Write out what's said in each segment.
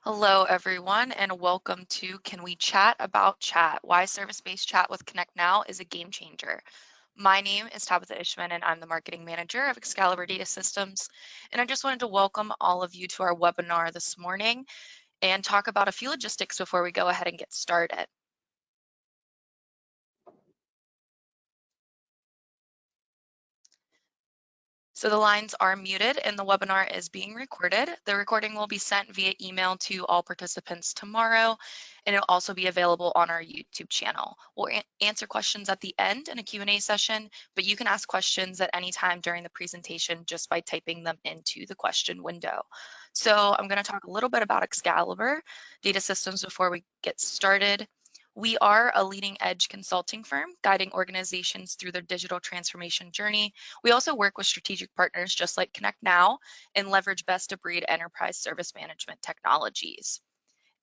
Hello, everyone, and welcome to Can We Chat About Chat? Why Service-Based Chat with ConnectNow is a Game Changer. My name is Tabitha Ishman, and I'm the Marketing Manager of Excalibur Data Systems. And I just wanted to welcome all of you to our webinar this morning and talk about a few logistics before we go ahead and get started. So the lines are muted and the webinar is being recorded. The recording will be sent via email to all participants tomorrow, and it'll also be available on our YouTube channel. We'll answer questions at the end in a Q&A session, but you can ask questions at any time during the presentation just by typing them into the question window. So I'm going to talk a little bit about Excalibur Data Systems before we get started. We are a leading edge consulting firm guiding organizations through their digital transformation journey. We also work with strategic partners just like ConnectNow and leverage best of breed enterprise service management technologies.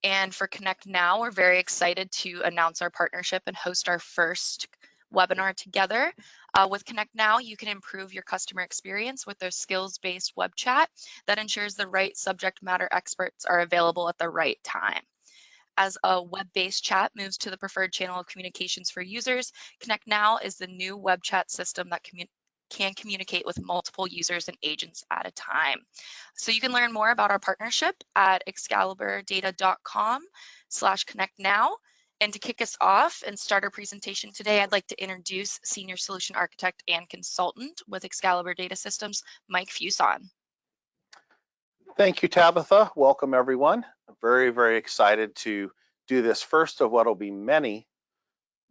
And for ConnectNow, we're very excited to announce our partnership and host our first webinar together. With ConnectNow, you can improve your customer experience with their skills-based web chat that ensures the right subject matter experts are available at the right time. As a web-based chat moves to the preferred channel of communications for users, ConnectNow is the new web chat system that can communicate with multiple users and agents at a time. So you can learn more about our partnership at excaliburdata.com/connectnow. And to kick us off and start our presentation today, I'd like to introduce Senior Solution Architect and Consultant with Excalibur Data Systems, Mike Fuson. Thank you, Tabitha. Welcome, everyone. I'm very excited to do this first of what will be many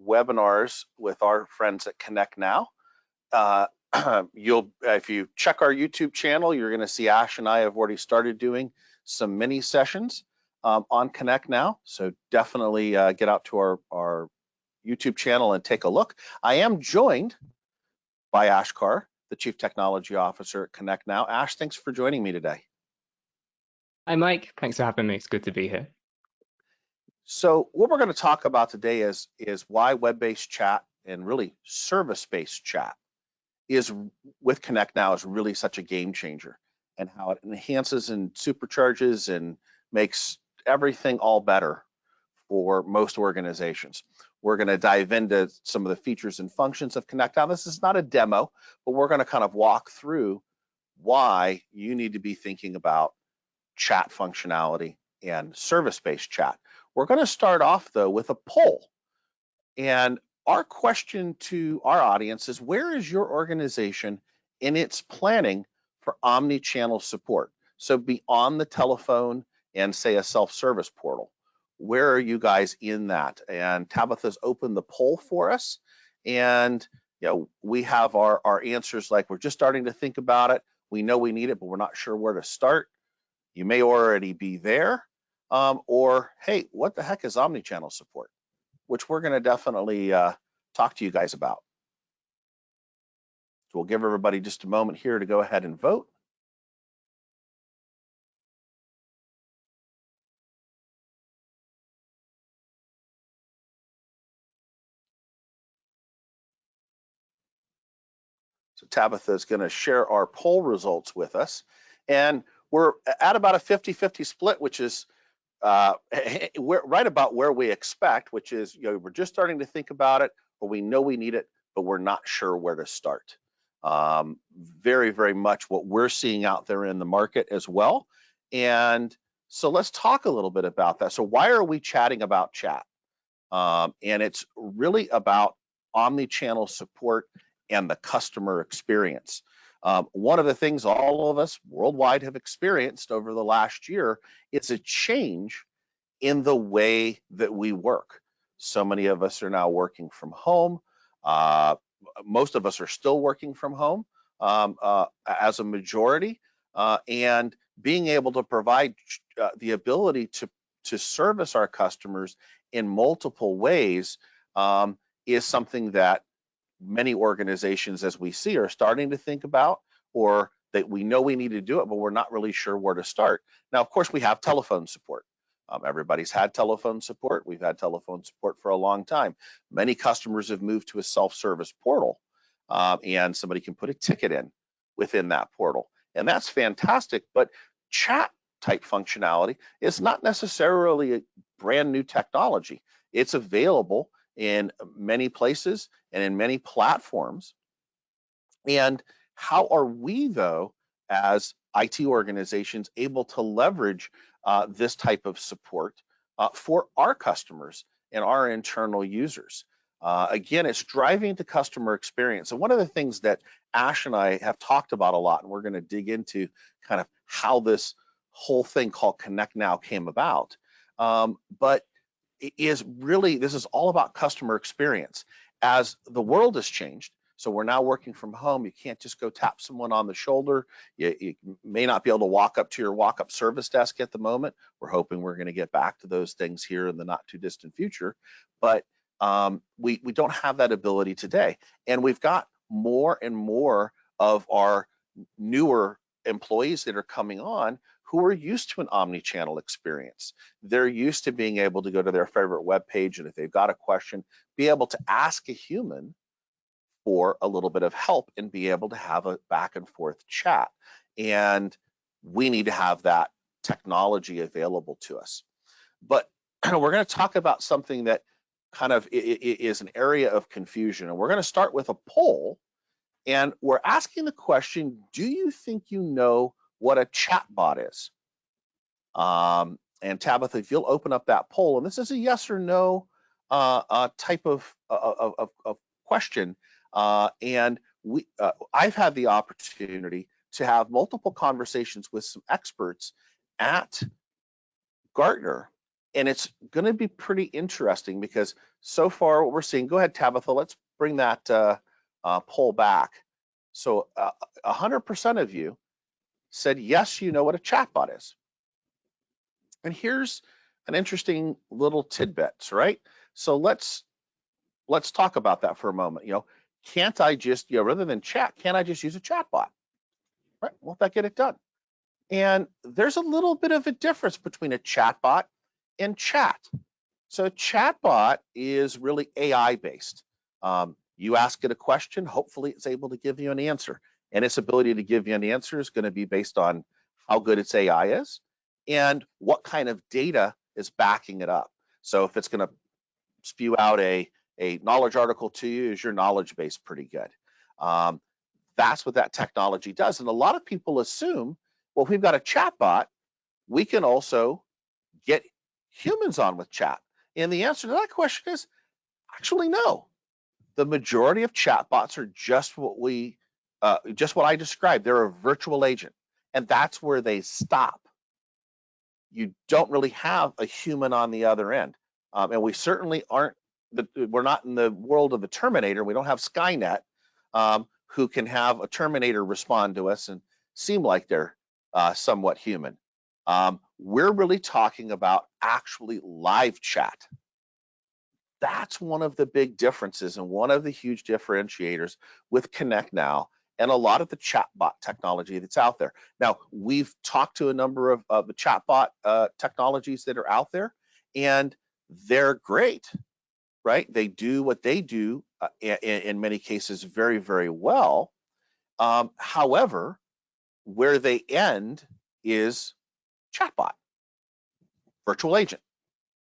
webinars with our friends at ConnectNow. If you check our YouTube channel, you're going to see Ash and I have already started doing some mini sessions on ConnectNow. So definitely get out to our YouTube channel and take a look. I am joined by Ash Carr, the Chief Technology Officer at ConnectNow. Ash, thanks for joining me today. Hi, Mike. Thanks for having me. It's good to be here. So what we're going to talk about today is why web-based chat and really service-based chat is with ConnectNow is really such a game changer, and how it enhances and supercharges and makes everything all better for most organizations. We're going to dive into some of the features and functions of ConnectNow. This is not a demo, but we're going to kind of walk through why you need to be thinking about chat functionality and service-based chat. We're going to start off though with a poll, and our question to our audience is, where is your organization in its planning for omni-channel support? So beyond the telephone and say a self-service portal, where are you guys in that? And Tabitha's opened the poll for us, and we have our answers like, we're just starting to think about it, we know we need it, but we're not sure where to start. You may already be there, or hey, what the heck is omnichannel support? Which we're going to definitely talk to you guys about. So we'll give everybody just a moment here to go ahead and vote. So Tabitha is going to share our poll results with us, and we're at about a 50-50 split, which is we're right about where we expect, which is we're just starting to think about it, or we know we need it, but we're not sure where to start. Very much what we're seeing out there in the market as well. And so let's talk a little bit about that. So why are we chatting about chat? And it's really about omni-channel support and the customer experience. One of the things all of us worldwide have experienced over the last year is a change in the way that we work. So many of us are now working from home. Most of us are still working from home as a majority, and being able to provide the ability to service our customers in multiple ways is something that many organizations, as we see, are starting to think about, or that we know we need to do it, but we're not really sure where to start. Now, of course, we have telephone support. Everybody's had telephone support. We've had telephone support for a long time. Many customers have moved to a self-service portal, and somebody can put a ticket in within that portal, and that's fantastic. But chat type functionality is not necessarily a brand new technology. It's available in many places and in many platforms. And how are we, though, as IT organizations, able to leverage this type of support for our customers and our internal users? Again, it's driving the customer experience. And one of the things that Ash and I have talked about a lot, and we're going to dig into kind of how this whole thing called ConnectNow came about, but it is really, this is all about customer experience. As the world has changed, so we're now working from home. You can't just go tap someone on the shoulder. You may not be able to walk up to your walk-up service desk at the moment. We're hoping we're going to get back to those things here in the not too distant future, but we don't have that ability today. And we've got more and more of our newer employees that are coming on who are used to an omni-channel experience. They're used to being able to go to their favorite web page, and if they've got a question, be able to ask a human for a little bit of help and be able to have a back and forth chat. And we need to have that technology available to us. But we're going to talk about something that kind of is an area of confusion. And we're going to start with a poll. And we're asking the question, do you think you know what a chatbot is? And Tabitha, if you'll open up that poll, and this is a yes or no type of question. And I've had the opportunity to have multiple conversations with some experts at Gartner, and it's going to be pretty interesting because so far what we're seeing, go ahead, Tabitha, let's bring that poll back. So 100% of you said, yes, you know what a chatbot is. And here's an interesting little tidbits, right? So let's talk about that for a moment. Can't I just, rather than chat, can't I just use a chatbot? Right? Won't that get it done? And there's a little bit of a difference between a chatbot and chat. So a chatbot is really AI based. You ask it a question, hopefully it's able to give you an answer. And its ability to give you an answer is going to be based on how good its AI is and what kind of data is backing it up. So if it's going to spew out a knowledge article to you, is your knowledge base pretty good? That's what that technology does. And a lot of people assume, well, if we've got a chatbot, we can also get humans on with chat. And the answer to that question is actually no. The majority of chatbots are just what I described. They're a virtual agent, and that's where they stop. You don't really have a human on the other end, and we certainly aren't. We're not in the world of the Terminator. We don't have Skynet, who can have a Terminator respond to us and seem like they're somewhat human. We're really talking about actually live chat. That's one of the big differences and one of the huge differentiators with ConnectNow and a lot of the chatbot technology that's out there. Now, we've talked to a number of the chatbot technologies that are out there, and they're great, right? They do what they do in many cases very, very well. However, where they end is chatbot, virtual agent.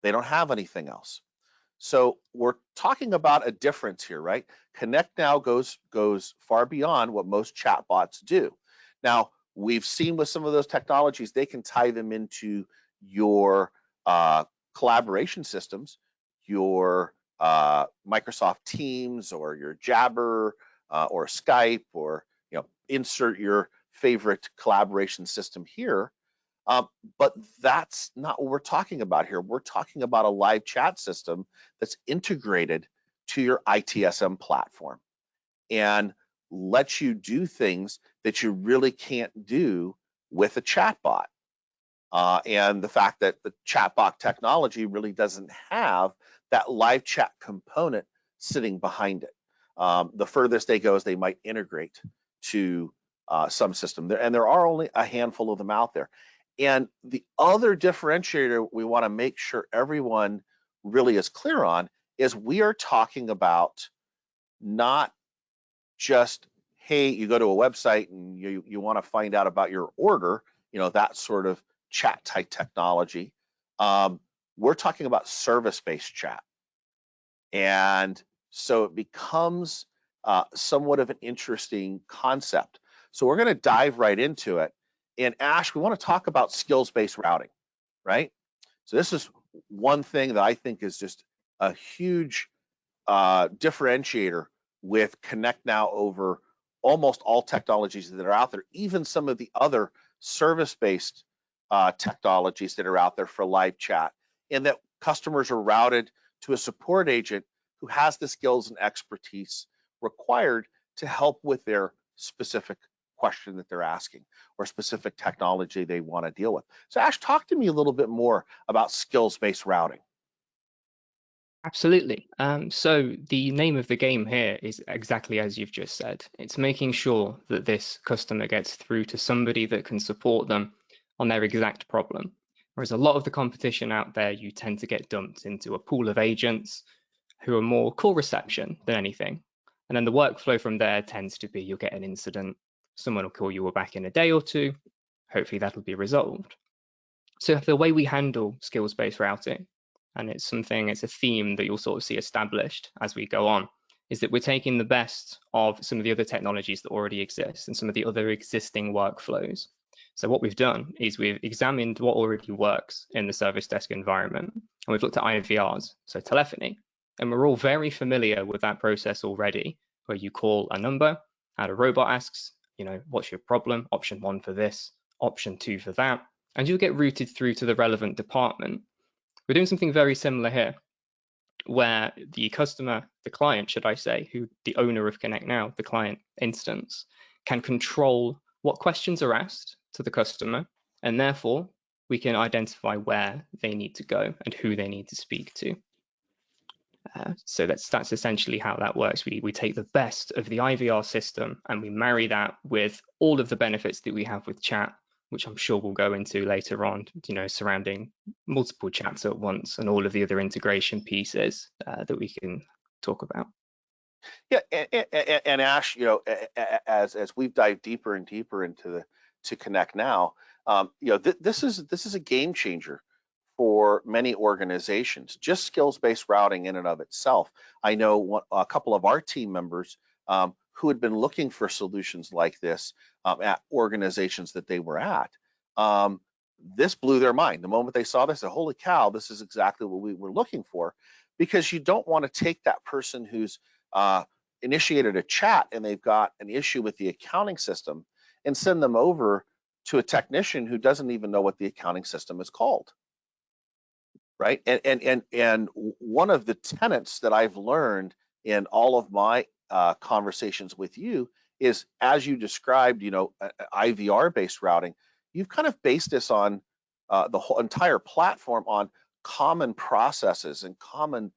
They don't have anything else. So we're talking about a difference here, right? ConnectNow goes far beyond what most chatbots do. Now, we've seen with some of those technologies, they can tie them into your collaboration systems, your Microsoft Teams or your Jabber or Skype, or insert your favorite collaboration system here. But that's not what we're talking about here. We're talking about a live chat system that's integrated to your ITSM platform and lets you do things that you really can't do with a chatbot. And the fact that the chatbot technology really doesn't have that live chat component sitting behind it. The furthest they go is they might integrate to some system, and there are only a handful of them out there. And the other differentiator we want to make sure everyone really is clear on is we are talking about not just, hey, you go to a website and you want to find out about your order, that sort of chat type technology. We're talking about service-based chat. And so it becomes somewhat of an interesting concept. So we're going to dive right into it. And Ash, we want to talk about skills-based routing, right? So this is one thing that I think is just a huge differentiator with ConnectNow over almost all technologies that are out there, even some of the other service-based technologies that are out there for live chat, in that customers are routed to a support agent who has the skills and expertise required to help with their specific question that they're asking or specific technology they want to deal with. So Ash, talk to me a little bit more about skills-based routing. Absolutely. So the name of the game here is exactly as you've just said. It's making sure that this customer gets through to somebody that can support them on their exact problem. Whereas a lot of the competition out there, you tend to get dumped into a pool of agents who are more call reception than anything. And then the workflow from there tends to be you'll get an incident, someone will call you back in a day or two, hopefully that'll be resolved. So the way we handle skills-based routing, and it's a theme that you'll sort of see established as we go on, is that we're taking the best of some of the other technologies that already exist and some of the other existing workflows. So what we've done is we've examined what already works in the service desk environment, and we've looked at IVRs, so telephony, and we're all very familiar with that process already, where you call a number and a robot asks, what's your problem? Option 1 for this, option 2 for that, and you'll get routed through to the relevant department. We're doing something very similar here, where the customer, the client, should I say, who the owner of ConnectNow, the client instance, can control what questions are asked to the customer, and therefore we can identify where they need to go and who they need to speak to. So that's essentially how that works. We take the best of the IVR system and we marry that with all of the benefits that we have with chat, which I'm sure we'll go into later on, surrounding multiple chats at once and all of the other integration pieces that we can talk about. Yeah, and Ash, as we've dived deeper and deeper into ConnectNow, this is a game changer for many organizations. Just skills-based routing in and of itself. I know a couple of our team members who had been looking for solutions like this at organizations that they were at. This blew their mind. The moment they saw this, they said, holy cow, this is exactly what we were looking for, because you don't want to take that person who's initiated a chat and they've got an issue with the accounting system and send them over to a technician who doesn't even know what the accounting system is called. Right, and one of the tenets that I've learned in all of my conversations with you is, as you described, IVR-based routing, you've kind of based this on the whole entire platform on common processes and common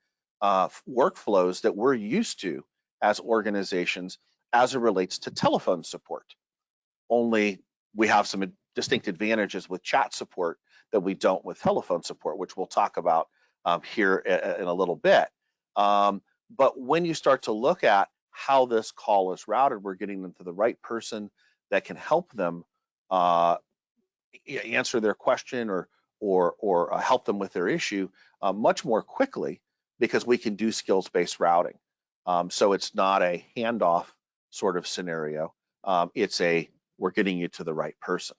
workflows that we're used to as organizations as it relates to telephone support. Only we have some distinct advantages with chat support that we don't with telephone support, which we'll talk about here in a little bit. But when you start to look at how this call is routed, we're getting them to the right person that can help them answer their question or help them with their issue much more quickly, because we can do skills-based routing. So it's not a handoff sort of scenario. It's we're getting you to the right person.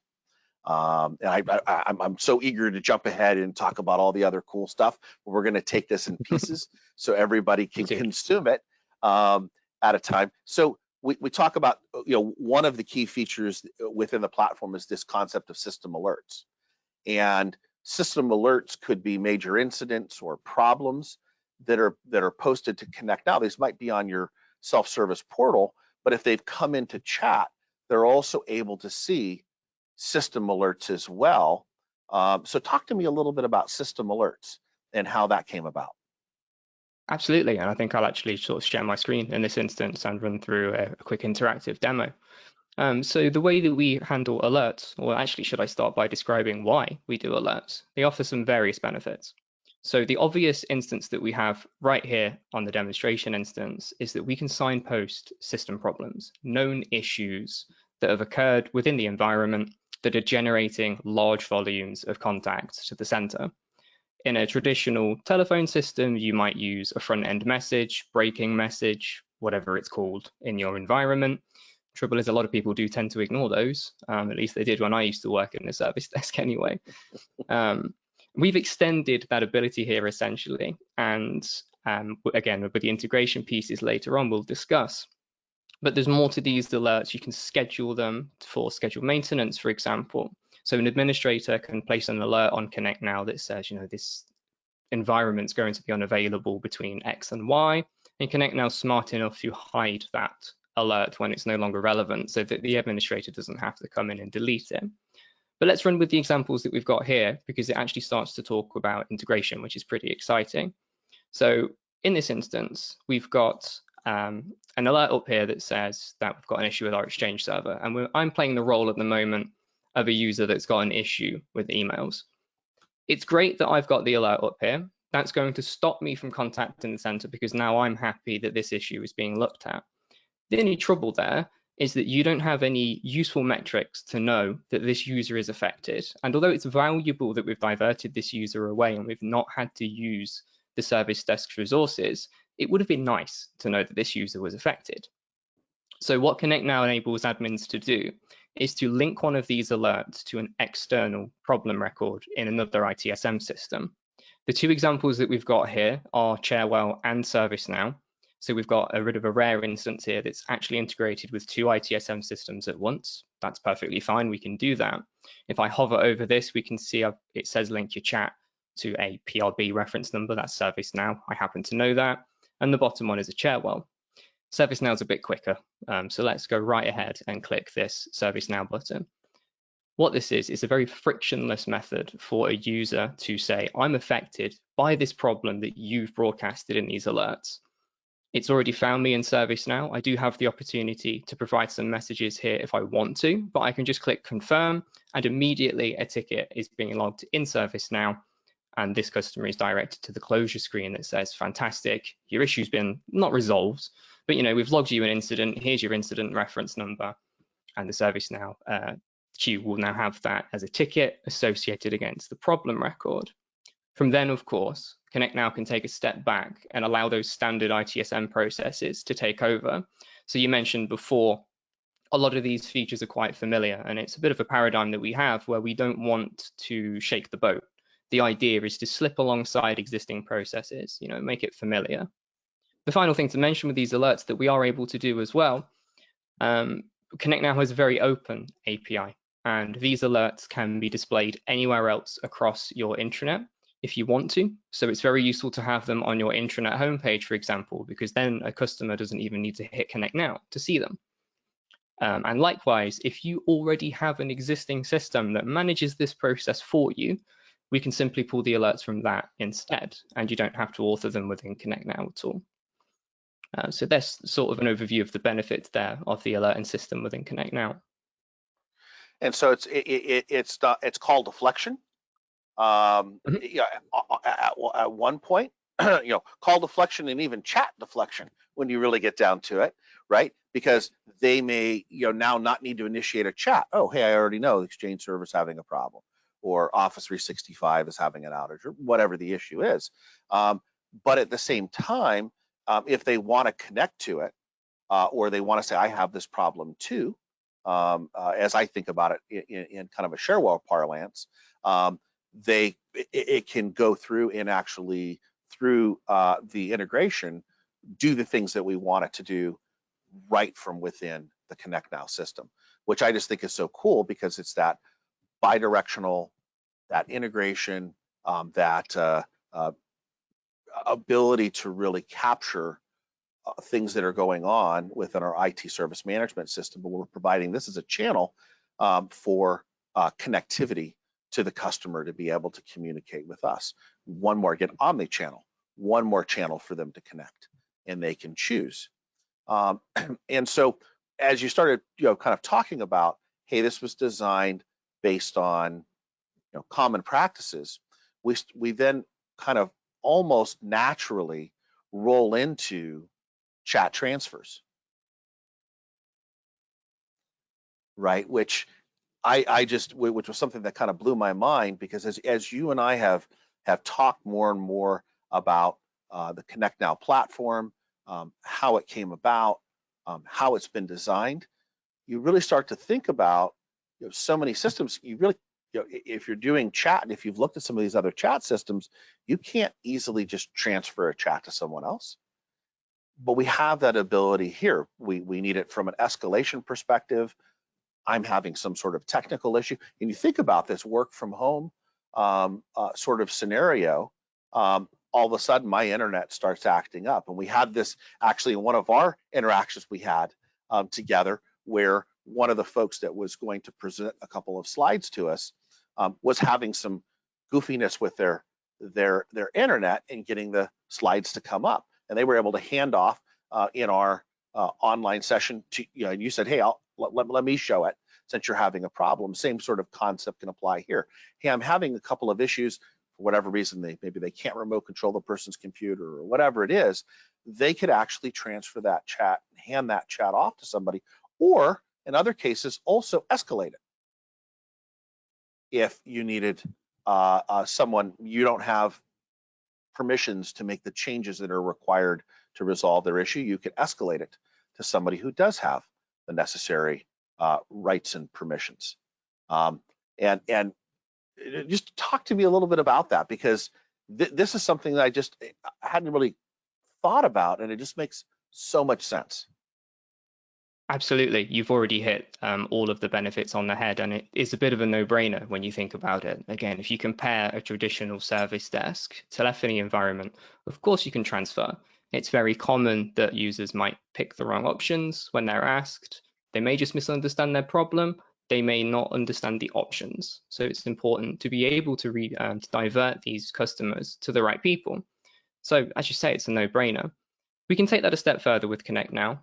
And I'm so eager to jump ahead and talk about all the other cool stuff, but we're going to take this in pieces so everybody can consume it at a time. So we talk about, one of the key features within the platform is this concept of system alerts. And system alerts could be major incidents or problems that are posted to ConnectNow. These might be on your self-service portal, but if they've come into chat, they're also able to see system alerts as well. So talk to me a little bit about system alerts and how that came about. Absolutely, and I think I'll actually sort of share my screen in this instance and run through a quick interactive demo. So the way that we handle alerts, or actually should I start by describing why we do alerts? They offer some various benefits. So the obvious instance that we have right here on the demonstration instance is that we can signpost system problems, known issues that have occurred within the environment that are generating large volumes of contacts to the center. In a traditional telephone system, you might use a front-end message, breaking message, whatever it's called in your environment. Trouble is, a lot of people do tend to ignore those. At least they did when I used to work in the service desk anyway. We've extended that ability here essentially, and again, with the integration pieces later on, we'll discuss. But there's more to these alerts. You can schedule them for scheduled maintenance, for example. So an administrator can place an alert on ConnectNow that says, this environment's going to be unavailable between X and Y, and ConnectNow's smart enough to hide that alert when it's no longer relevant so that the administrator doesn't have to come in and delete it. But let's run with the examples that we've got here, because it actually starts to talk about integration, which is pretty exciting. So in this instance, we've got an alert up here that says that we've got an issue with our Exchange server, and I'm playing the role at the moment of a user that's got an issue with emails. It's great that I've got the alert up here. That's going to stop me from contacting the center because now I'm happy that this issue is being looked at. The only trouble there is that you don't have any useful metrics to know that this user is affected. And although it's valuable that we've diverted this user away and we've not had to use the service desk's resources, it would have been nice to know that this user was affected. So what ConnectNow enables admins to do is to link one of these alerts to an external problem record in another ITSM system. The two examples that we've got here are Cherwell and ServiceNow. So we've got a bit of a rare instance here that's actually integrated with two ITSM systems at once. That's perfectly fine, we can do that. If I hover over this, we can see it says link your chat to a PRB reference number, that's ServiceNow, I happen to know that. And the bottom one is a Cherwell. ServiceNow is a bit quicker, so let's go right ahead and click this ServiceNow button. What this is a very frictionless method for a user to say, I'm affected by this problem that you've broadcasted in these alerts. It's already found me in ServiceNow. I do have the opportunity to provide some messages here if I want to, but I can just click confirm and immediately a ticket is being logged in ServiceNow, and this customer is directed to the closure screen that says, fantastic, your issue's been not resolved, but we've logged you an incident, here's your incident reference number, and the ServiceNow queue will now have that as a ticket associated against the problem record. From then, of course, ConnectNow can take a step back and allow those standard ITSM processes to take over. So you mentioned before, a lot of these features are quite familiar, and it's a bit of a paradigm that we have where we don't want to shake the boat. The idea is to slip alongside existing processes, make it familiar. The final thing to mention with these alerts that we are able to do as well, ConnectNow has a very open API, and these alerts can be displayed anywhere else across your intranet if you want to. So it's very useful to have them on your intranet homepage, for example, because then a customer doesn't even need to hit ConnectNow to see them. And likewise, if you already have an existing system that manages this process for you, we can simply pull the alerts from that instead, and you don't have to author them within ConnectNow at all. So that's sort of an overview of the benefits there of the alerting system within ConnectNow. And so it's called deflection. Yeah, at one point, call deflection and even chat deflection when you really get down to it, right? Because they may now not need to initiate a chat. Oh, hey, I already know the Exchange server is having a problem, or Office 365 is having an outage, or whatever the issue is. But at the same time, if they want to connect to it, or they want to say, I have this problem too, as I think about it in kind of a Cherwell parlance, it can go through and actually through the integration do the things that we want it to do right from within the ConnectNow system, which I just think is so cool because it's that bidirectional, that integration, that ability to really capture things that are going on within our IT service management system, but we're providing this as a channel for connectivity to the customer to be able to communicate with us. One more, again, omnichannel, one more channel for them to connect, and they can choose. And so as you started, kind of talking about, hey, this was designed based on, common practices, we then kind of almost naturally roll into chat transfers, right? Which which was something that kind of blew my mind, because as you and I have talked more and more about the ConnectNow platform, how it came about, how it's been designed, you really start to think about, so many systems. You really, if you're doing chat, and if you've looked at some of these other chat systems, you can't easily just transfer a chat to someone else. But we have that ability here. We need it from an escalation perspective. I'm having some sort of technical issue, and you think about this work from home sort of scenario. All of a sudden, my internet starts acting up, and we had this actually in one of our interactions we had together, where one of the folks that was going to present a couple of slides to us was having some goofiness with their internet and getting the slides to come up, and they were able to hand off in our online session to, and you said, hey, let me show it since you're having a problem. Same sort of concept can apply here. Hey, I'm having a couple of issues for whatever reason. Maybe they can't remote control the person's computer or whatever it is. They could actually transfer that chat and hand that chat off to somebody, or in other cases also escalate it. If you needed someone, you don't have permissions to make the changes that are required to resolve their issue, you could escalate it to somebody who does have the necessary rights and permissions. And just talk to me a little bit about that, because this is something that I hadn't really thought about, and it just makes so much sense. Absolutely, you've already hit all of the benefits on the head, and it is a bit of a no-brainer when you think about it. Again, if you compare a traditional service desk telephony environment, of course you can transfer. It's very common that users might pick the wrong options when they're asked. They may just misunderstand their problem. They may not understand the options. So it's important to be able to divert these customers to the right people. So as you say, it's a no-brainer. We can take that a step further with ConnectNow.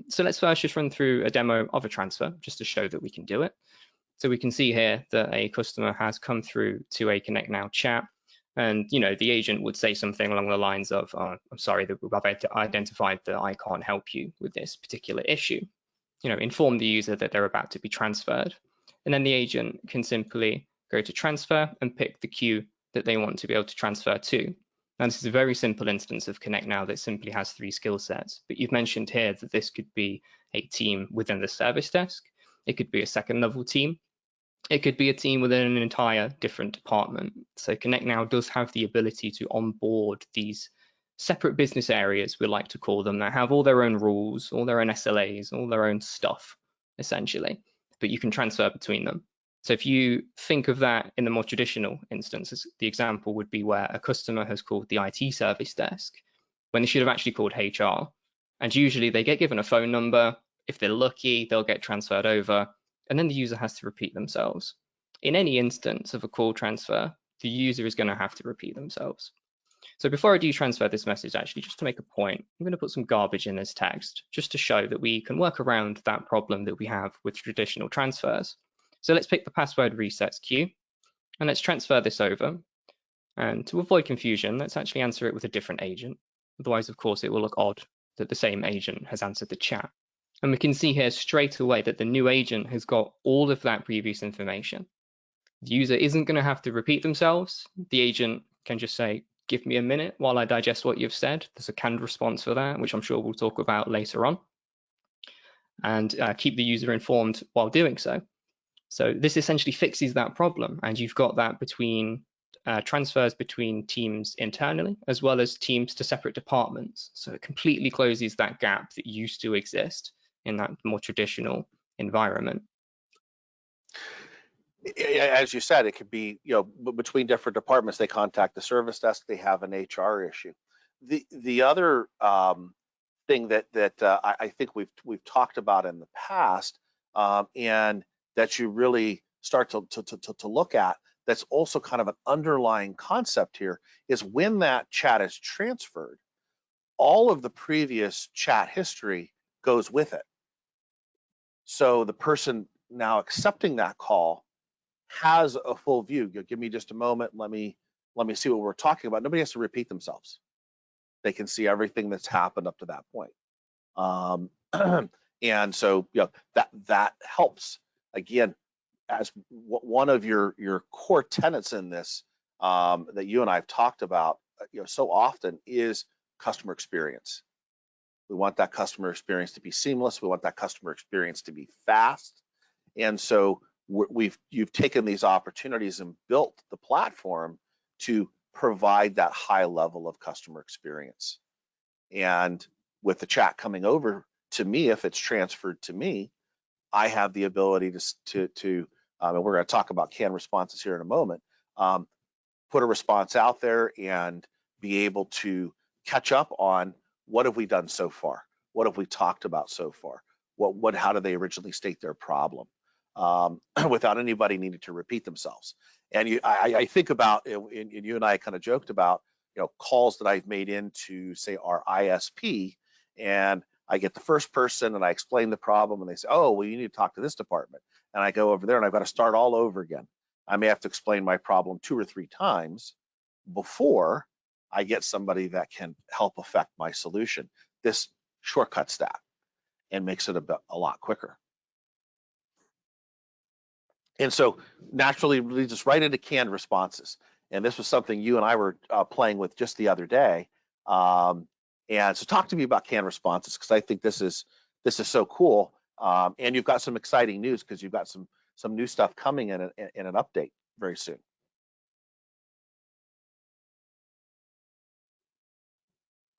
So let's first just run through a demo of a transfer just to show that we can do it. So we can see here that a customer has come through to a ConnectNow chat, and the agent would say something along the lines of, I'm sorry that we've identified that I can't help you with this particular issue. Inform the user that they're about to be transferred. And then the agent can simply go to transfer and pick the queue that they want to be able to transfer to. Now, this is a very simple instance of ConnectNow that simply has 3 skill sets, but you've mentioned here that this could be a team within the service desk. It could be a second level team. It could be a team within an entire different department. So ConnectNow does have the ability to onboard these separate business areas, we like to call them, that have all their own rules, all their own SLAs, all their own stuff, essentially, but you can transfer between them. So if you think of that in the more traditional instances, the example would be where a customer has called the IT service desk when they should have actually called HR. And usually they get given a phone number. If they're lucky, they'll get transferred over, and then the user has to repeat themselves. In any instance of a call transfer, the user is going to have to repeat themselves. So before I do transfer this message, actually, just to make a point, I'm going to put some garbage in this text just to show that we can work around that problem that we have with traditional transfers. So let's pick the password resets queue, and let's transfer this over. And to avoid confusion, let's actually answer it with a different agent. Otherwise, of course, it will look odd that the same agent has answered the chat. And we can see here straight away that the new agent has got all of that previous information. The user isn't going to have to repeat themselves. The agent can just say, give me a minute while I digest what you've said. There's a canned response for that, which I'm sure we'll talk about later on. And keep the user informed while doing so. So this essentially fixes that problem, and you've got that between transfers between teams internally as well as teams to separate departments. So it completely closes that gap that used to exist in that more traditional environment. As you said, it could be, between different departments, they contact the service desk, they have an HR issue. The other thing that I think we've talked about in the past, and that you really start to look at, that's also kind of an underlying concept here, is when that chat is transferred, all of the previous chat history goes with it. So the person now accepting that call has a full view. Give me just a moment. Let me see what we're talking about. Nobody has to repeat themselves. They can see everything that's happened up to that point. And so that helps. Again, as one of your core tenets in this that you and I have talked about, so often is customer experience. We want that customer experience to be seamless. We want that customer experience to be fast. And so you've taken these opportunities and built the platform to provide that high level of customer experience. And with the chat coming over to me, if it's transferred to me, I have the ability to and we're going to talk about canned responses here in a moment, put a response out there and be able to catch up on what have we done so far? What have we talked about so far? How did they originally state their problem? Without anybody needing to repeat themselves. And I think about, and you and I kind of joked about, calls that I've made into, say, our ISP, and I get the first person and I explain the problem and they say, oh, well, you need to talk to this department. And I go over there and I've got to start all over again. I may have to explain my problem 2 or 3 times before I get somebody that can help affect my solution. This shortcuts that and makes it a lot quicker. And so naturally leads us right into canned responses. And this was something you and I were playing with just the other day. And so talk to me about canned responses, because I think this is so cool. And you've got some exciting news because you've got some new stuff coming in an update very soon.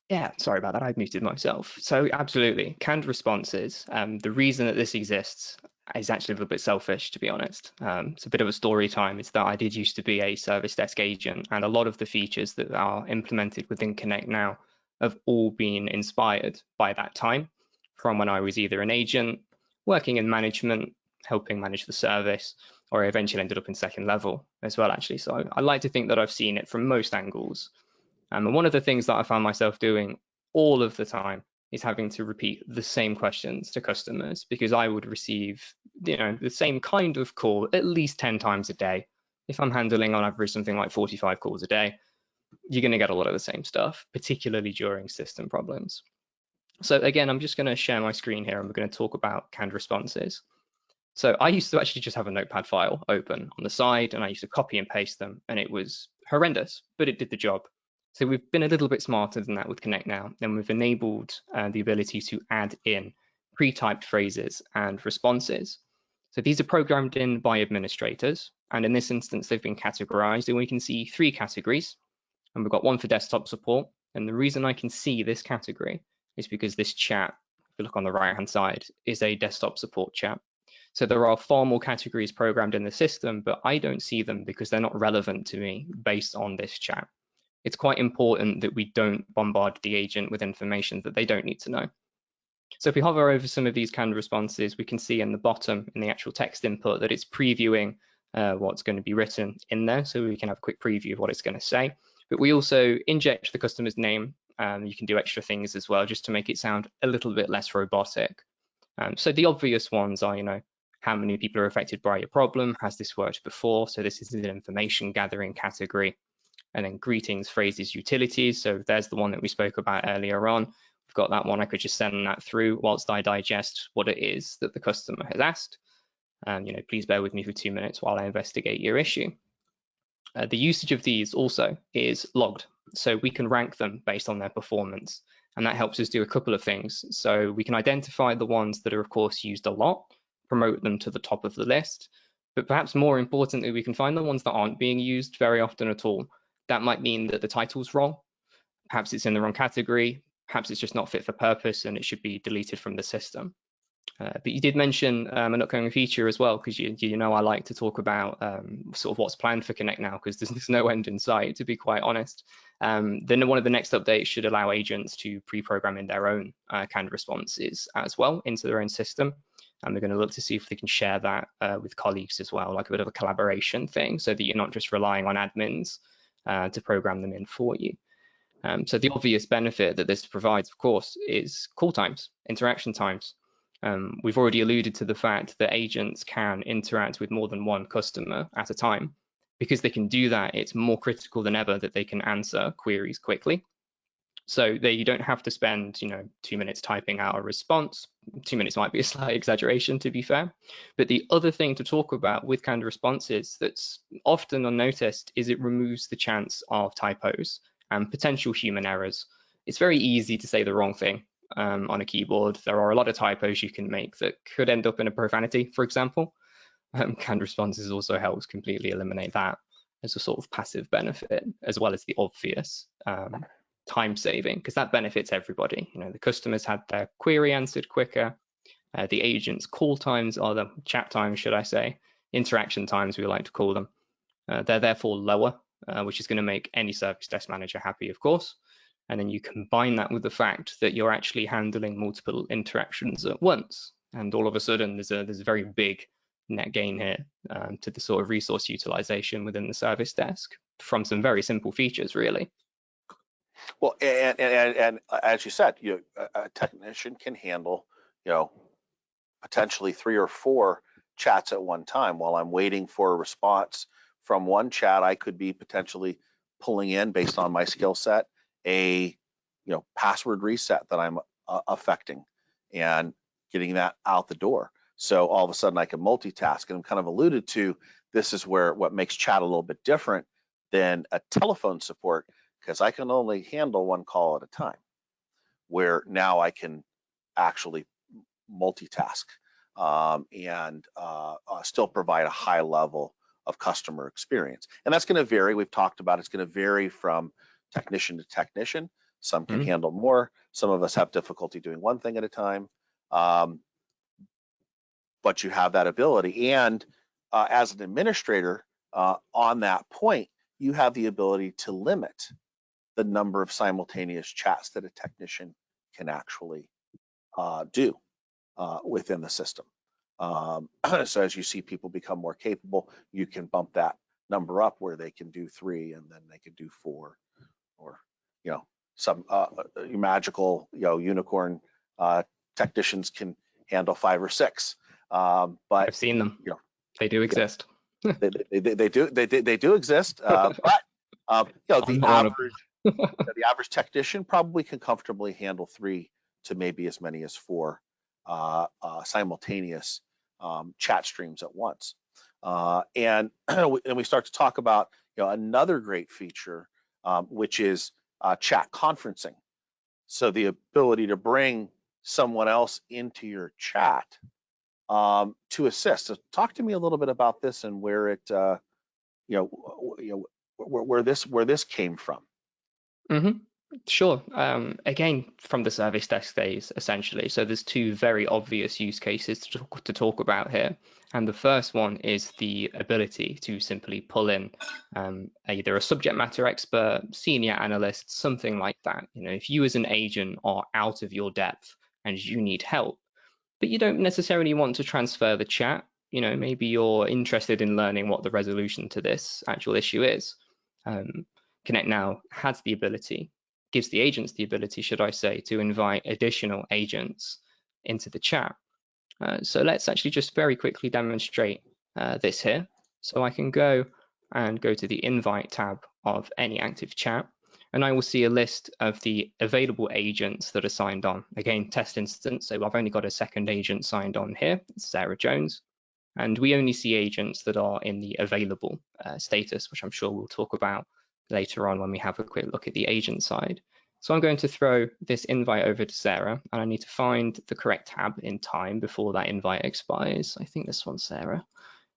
Yeah, sorry about that. I've muted myself. So absolutely, canned responses. The reason that this exists is actually a little bit selfish, to be honest. It's a bit of a story time. It's that I did used to be a service desk agent, and a lot of the features that are implemented within ConnectNow have all been inspired by that time, from when I was either an agent, working in management, helping manage the service, or I eventually ended up in second level as well, actually. So I like to think that I've seen it from most angles. And one of the things that I found myself doing all of the time is having to repeat the same questions to customers, because I would receive, the same kind of call at least 10 times a day. If I'm handling on average something like 45 calls a day, you're going to get a lot of the same stuff, particularly during system problems. So again, I'm just going to share my screen here and we're going to talk about canned responses. So I used to actually just have a notepad file open on the side and I used to copy and paste them, and it was horrendous, but it did the job. So we've been a little bit smarter than that with ConnectNow, and we've enabled the ability to add in pre-typed phrases and responses. So these are programmed in by administrators, and in this instance, they've been categorized, and we can see 3 categories, and we've got one for desktop support. And the reason I can see this category is because this chat, if you look on the right-hand side, is a desktop support chat. So there are far more categories programmed in the system, but I don't see them because they're not relevant to me based on this chat. It's quite important that we don't bombard the agent with information that they don't need to know. So if we hover over some of these canned responses, we can see in the bottom in the actual text input that it's previewing what's going to be written in there. So we can have a quick preview of what it's going to say. But we also inject the customer's name. You can do extra things as well, just to make it sound a little bit less robotic. So the obvious ones are, how many people are affected by your problem? Has this worked before? So this is an information gathering category. And then greetings, phrases, utilities. So there's the one that we spoke about earlier on. We've got that one. I could just send that through whilst I digest what it is that the customer has asked. Please bear with me for 2 minutes while I investigate your issue. The usage of these also is logged. So we can rank them based on their performance. And that helps us do a couple of things. So we can identify the ones that are, of course, used a lot, promote them to the top of the list. But perhaps more importantly, we can find the ones that aren't being used very often at all. That might mean that the title's wrong. Perhaps it's in the wrong category. Perhaps it's just not fit for purpose and it should be deleted from the system. But you did mention an upcoming feature as well, because you know I like to talk about sort of what's planned for ConnectNow, because there's no end in sight, to be quite honest. Then one of the next updates should allow agents to pre-program in their own canned responses as well into their own system. And we're going to look to see if they can share that with colleagues as well, like a bit of a collaboration thing, so that you're not just relying on admins to program them in for you. So the obvious benefit that this provides, of course, is call times, interaction times. We've already alluded to the fact that agents can interact with more than one customer at a time. Because they can do that, it's more critical than ever that they can answer queries quickly. So there you don't have to spend, 2 minutes typing out a response. 2 minutes might be a slight exaggeration, to be fair. But the other thing to talk about with canned responses that's often unnoticed is it removes the chance of typos and potential human errors. It's very easy to say the wrong thing on a keyboard. There are a lot of typos you can make that could end up in a profanity, for example. Canned responses also helps completely eliminate that as a sort of passive benefit, as well as the obvious time saving, because that benefits everybody. The customers had their query answered quicker. The agent's call times, or the chat times, should I say, interaction times we like to call them, they're therefore lower, which is going to make any service desk manager happy, of course. And then you combine that with the fact that you're actually handling multiple interactions at once, and all of a sudden there's a very big net gain here to the sort of resource utilization within the service desk from some very simple features, really. Well, and as you said, a technician can handle, potentially 3 or 4 chats at one time. While I'm waiting for a response from one chat, I could be potentially pulling in, based on my skill set, a password reset that I'm affecting and getting that out the door. So all of a sudden I can multitask. And I'm kind of alluded to, this is where what makes chat a little bit different than a telephone support, because I can only handle one call at a time, where now I can actually multitask and still provide a high level of customer experience. And that's going to vary. We've talked about it's going to vary from technician to technician. Some can handle more. Some of us have difficulty doing one thing at a time. But you have that ability. And as an administrator, on that point, you have the ability to limit the number of simultaneous chats that a technician can actually do within the system. So as you see people become more capable, you can bump that number up where they can do 3 and then they can do 4, or some magical unicorn technicians can handle 5 or 6. But I've seen them. They do exist. They do exist. But the average technician probably can comfortably handle 3 to maybe as many as 4 simultaneous chat streams at once. And we start to talk about another great feature, which is chat conferencing. So the ability to bring someone else into your chat to assist. So talk to me a little bit about this and where it where this came from. Sure. Again, from the service desk days, essentially. So there's 2 very obvious use cases to talk about here. And the first one is the ability to simply pull in either a subject matter expert, senior analyst, something like that. If you as an agent are out of your depth and you need help, but you don't necessarily want to transfer the chat, maybe you're interested in learning what the resolution to this actual issue is. ConnectNow has the ability, gives the agents the ability, should I say, to invite additional agents into the chat. So let's actually just very quickly demonstrate this here. So I can go to the invite tab of any active chat, and I will see a list of the available agents that are signed on. Again, test instance, so I've only got a second agent signed on here, it's Sarah Jones, and we only see agents that are in the available status, which I'm sure we'll talk about later on when we have a quick look at the agent side. So I'm going to throw this invite over to Sarah, and I need to find the correct tab in time before that invite expires. I think this one's Sarah.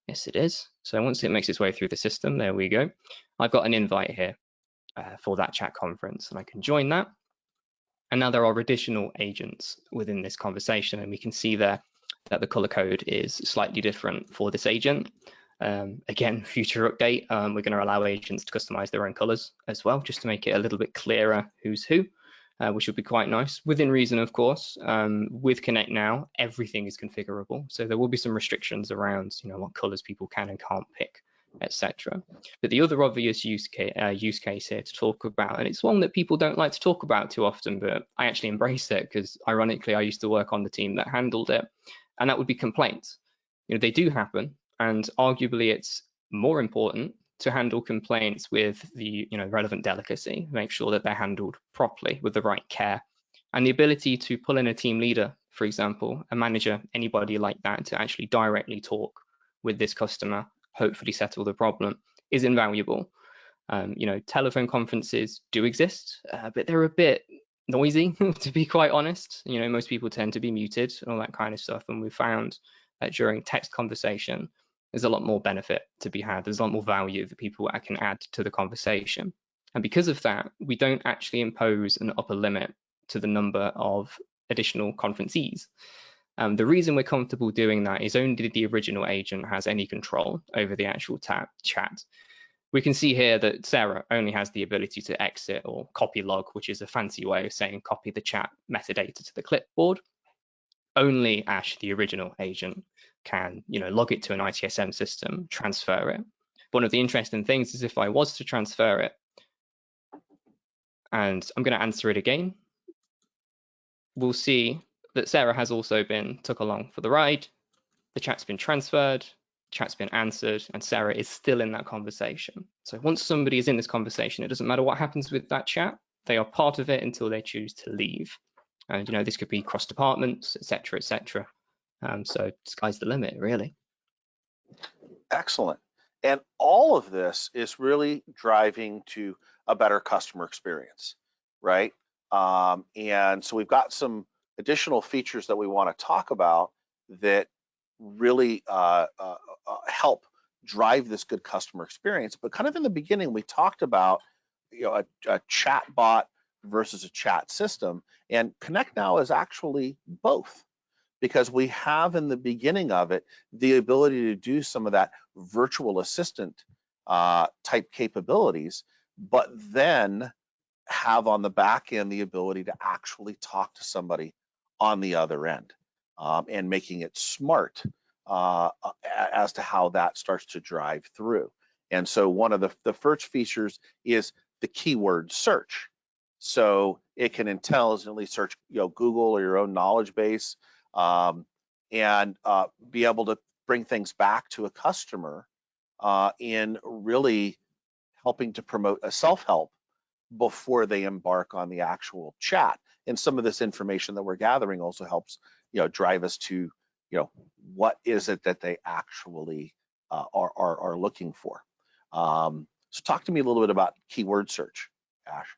Yes, it is. So once it makes its way through the system, there we go. I've got an invite here for that chat conference, and I can join that. And now there are additional agents within this conversation, and we can see there that the color code is slightly different for this agent. Again, future update, we're going to allow agents to customize their own colors as well, just to make it a little bit clearer who's who, which would be quite nice. Within reason, of course. With ConnectNow, everything is configurable, so there will be some restrictions around what colors people can and can't pick, etc. But the other obvious use case here to talk about, and it's one that people don't like to talk about too often, but I actually embrace it because ironically I used to work on the team that handled it, and that would be complaints. They do happen, and arguably it's more important to handle complaints with the relevant delicacy, make sure that they're handled properly with the right care, and the ability to pull in a team leader, for example, a manager, anybody like that, to actually directly talk with this customer, hopefully settle the problem, is invaluable. Telephone conferences do exist, but they're a bit noisy, to be quite honest. Most people tend to be muted and all that kind of stuff. And we found that during text conversation, there's a lot more benefit to be had. There's a lot more value that people can add to the conversation. And because of that, we don't actually impose an upper limit to the number of additional conferencees. The reason we're comfortable doing that is only the original agent has any control over the actual chat. We can see here that Sarah only has the ability to exit or copy log, which is a fancy way of saying copy the chat metadata to the clipboard. Only Ash, the original agent, can log it to an ITSM system, transfer it. One of the interesting things is if I was to transfer it, and I'm going to answer it again, we'll see that Sarah has also been took along for the ride. The chat's been transferred, chat's been answered, and Sarah is still in that conversation. So once somebody is in this conversation, it doesn't matter what happens with that chat, they are part of it until they choose to leave. And this could be cross departments, etc., etc. So sky's the limit, really. Excellent. And all of this is really driving to a better customer experience, right? And so we've got some additional features that we want to talk about that really help drive this good customer experience. But kind of in the beginning, we talked about a chat bot versus a chat system, and ConnectNow is actually both, because we have in the beginning of it the ability to do some of that virtual assistant type capabilities, but then have on the back end the ability to actually talk to somebody on the other end, and making it smart as to how that starts to drive through. And so one of the first features is the keyword search. So it can intelligently search Google or your own knowledge base, and be able to bring things back to a customer in really helping to promote a self-help before they embark on the actual chat. And some of this information that we're gathering also helps drive us to what is it that they actually are looking for. So talk to me a little bit about keyword search, Ash.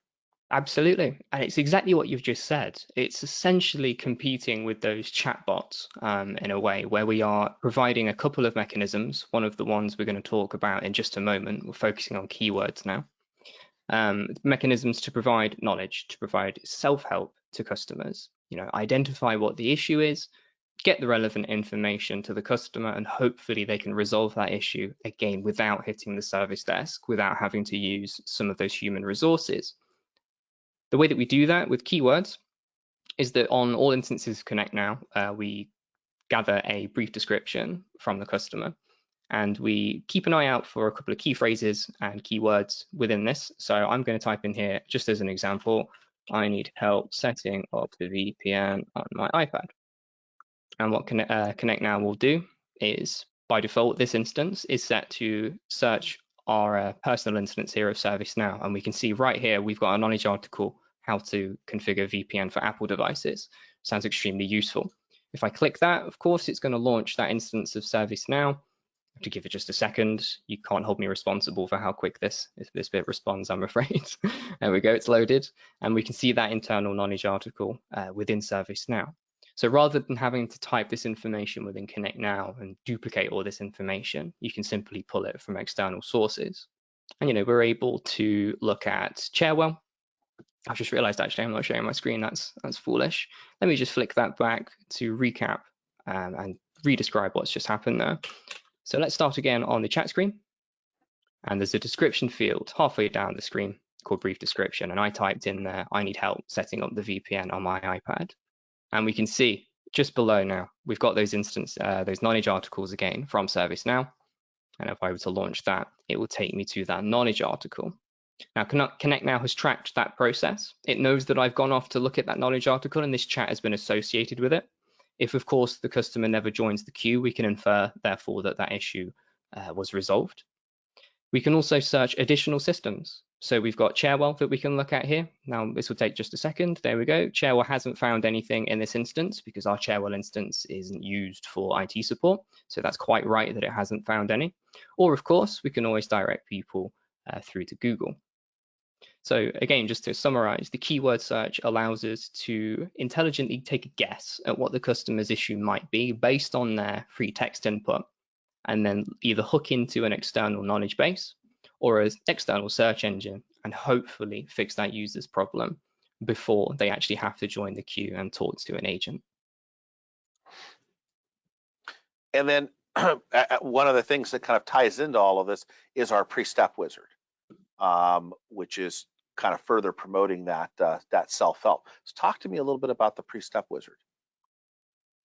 Absolutely, and it's exactly what you've just said. It's essentially competing with those chatbots in a way where we are providing a couple of mechanisms. One of the ones we're going to talk about in just a moment, we're focusing on keywords now. Mechanisms to provide knowledge, to provide self-help to customers, identify what the issue is, get the relevant information to the customer, and hopefully they can resolve that issue again without hitting the service desk, without having to use some of those human resources. The way that we do that with keywords is that on all instances of ConnectNow, we gather a brief description from the customer, and we keep an eye out for a couple of key phrases and keywords within this. So I'm going to type in here, just as an example, I need help setting up the VPN on my iPad. And what ConnectNow will do is, by default, this instance is set to search our personal instance here of ServiceNow, and we can see right here we've got a knowledge article, how to configure VPN for Apple devices. Sounds extremely useful. If I click that, of course, it's going to launch that instance of ServiceNow. To give it just a second, you can't hold me responsible for how quick this bit responds, I'm afraid. There we go, it's loaded, and we can see that internal knowledge article within ServiceNow. So rather than having to type this information within ConnectNow and duplicate all this information, you can simply pull it from external sources. And we're able to look at Chairwell. I've just realized actually I'm not sharing my screen, that's foolish. Let me just flick that back to recap and re-describe what's just happened there. So let's start again on the chat screen. And there's a description field halfway down the screen called brief description. And I typed in there, I need help setting up the VPN on my iPad. And we can see just below now, we've got those those knowledge articles again from ServiceNow. And if I were to launch that, it will take me to that knowledge article. Now, ConnectNow has tracked that process. It knows that I've gone off to look at that knowledge article and this chat has been associated with it. If, of course, the customer never joins the queue, we can infer, therefore, that that issue was resolved. We can also search additional systems. So we've got Cherwell that we can look at here. Now this will take just a second. There we go. Cherwell hasn't found anything in this instance because our Cherwell instance isn't used for IT support. So that's quite right that it hasn't found any. Or of course, we can always direct people through to Google. So again, just to summarize, the keyword search allows us to intelligently take a guess at what the customer's issue might be based on their free text input, and then either hook into an external knowledge base or an external search engine and hopefully fix that user's problem before they actually have to join the queue and talk to an agent. And then one of the things that kind of ties into all of this is our pre-step wizard, which is kind of further promoting that that self-help. So talk to me a little bit about the pre-step wizard.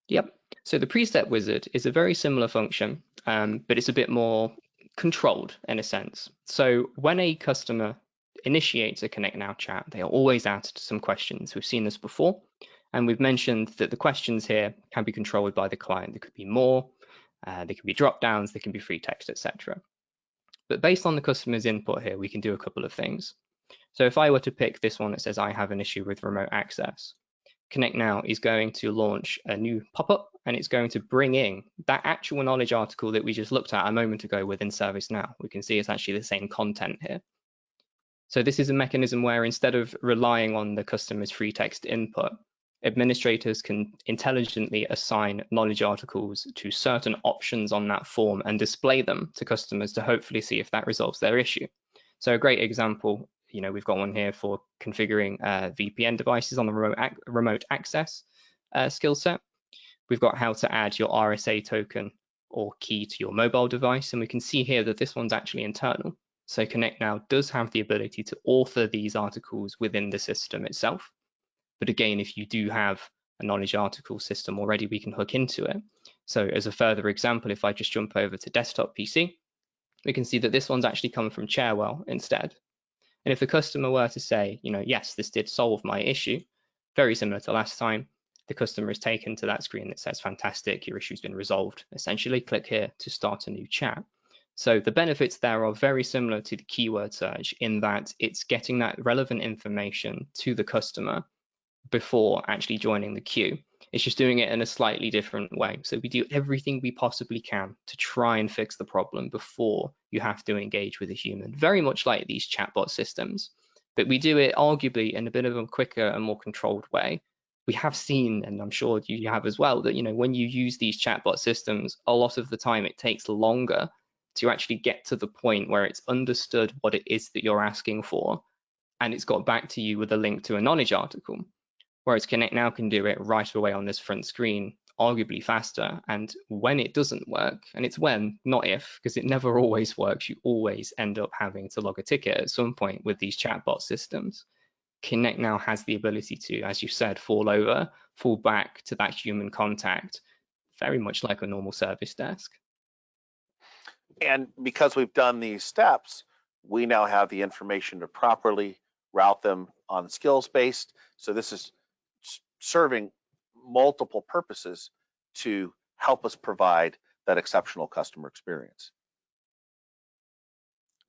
Yep. So the pre-step wizard is a very similar function, but it's a bit more controlled in a sense. So when a customer initiates a ConnectNow chat, they are always asked some questions. We've seen this before, and we've mentioned that the questions here can be controlled by the client. There could be more, they can be drop downs, they can be free text, etc. But based on the customer's input here, we can do a couple of things. So if I were to pick this one that says I have an issue with remote access, ConnectNow is going to launch a new pop-up, and it's going to bring in that actual knowledge article that we just looked at a moment ago within ServiceNow. We can see it's actually the same content here. So this is a mechanism where instead of relying on the customer's free text input, administrators can intelligently assign knowledge articles to certain options on that form and display them to customers to hopefully see if that resolves their issue. So a great example, we've got one here for configuring VPN devices on the remote access skill set. We've got how to add your RSA token or key to your mobile device, and we can see here that this one's actually internal. So ConnectNow does have the ability to author these articles within the system itself. But again, if you do have a knowledge article system already, we can hook into it. So as a further example, if I just jump over to desktop PC, we can see that this one's actually come from Cherwell instead. And if the customer were to say, yes, this did solve my issue, very similar to last time, the customer is taken to that screen that says, fantastic, your issue's been resolved. Essentially, click here to start a new chat. So the benefits there are very similar to the keyword search in that it's getting that relevant information to the customer before actually joining the queue. It's just doing it in a slightly different way. So we do everything we possibly can to try and fix the problem before you have to engage with a human, very much like these chatbot systems. But we do it arguably in a bit of a quicker and more controlled way. We have seen, and I'm sure you have as well, that when you use these chatbot systems, a lot of the time it takes longer to actually get to the point where it's understood what it is that you're asking for, and it's got back to you with a link to a knowledge article. Whereas ConnectNow can do it right away on this front screen, arguably faster. And when it doesn't work, and it's when, not if, because it never always works, you always end up having to log a ticket at some point with these chatbot systems. ConnectNow has the ability to, as you said, fall back to that human contact, very much like a normal service desk. And because we've done these steps, we now have the information to properly route them on skills-based. So this is serving multiple purposes to help us provide that exceptional customer experience.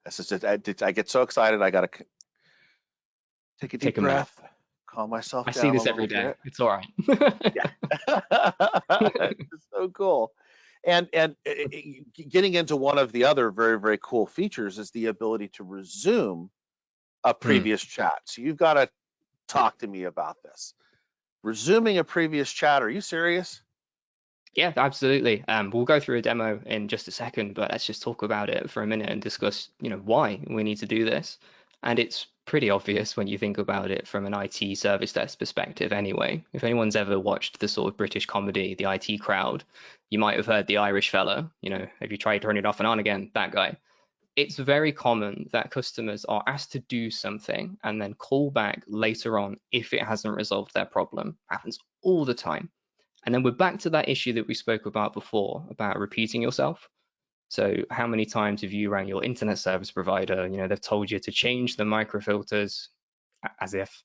This is it. I get so excited. I got to take a deep breath, calm myself down. I see this every day. Bit. It's all right. Yeah. It's so cool. And getting into one of the other very, very cool features is the ability to resume a previous chat. So you've got to talk to me about this. Resuming a previous chat, are you serious? Yeah, absolutely. We'll go through a demo in just a second, but let's just talk about it for a minute and discuss, why we need to do this. And it's pretty obvious when you think about it from an IT service desk perspective anyway. If anyone's ever watched the sort of British comedy, the IT Crowd, you might have heard the Irish fella, have you tried turning it off and on again? That guy. It's very common that customers are asked to do something and then call back later on if it hasn't resolved their problem. Happens all the time. And then we're back to that issue that we spoke about before, about repeating yourself. So how many times have you rang your internet service provider, they've told you to change the microfilters as if,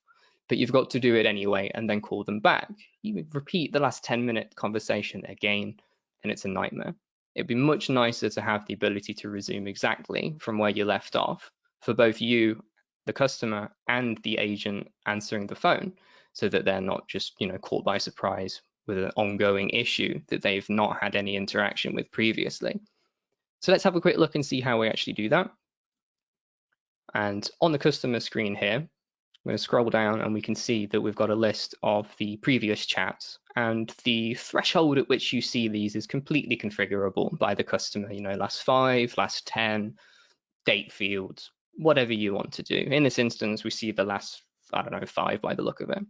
but you've got to do it anyway and then call them back. You repeat the last 10-minute conversation again, and it's a nightmare. It'd be much nicer to have the ability to resume exactly from where you left off for both you, the customer, and the agent answering the phone, so that they're not just, caught by surprise with an ongoing issue that they've not had any interaction with previously. So let's have a quick look and see how we actually do that. And on the customer screen here, I'm going to scroll down and we can see that we've got a list of the previous chats, and the threshold at which you see these is completely configurable by the customer, last 5, last 10, date fields, whatever you want to do. In this instance, we see the last, 5 by the look of it.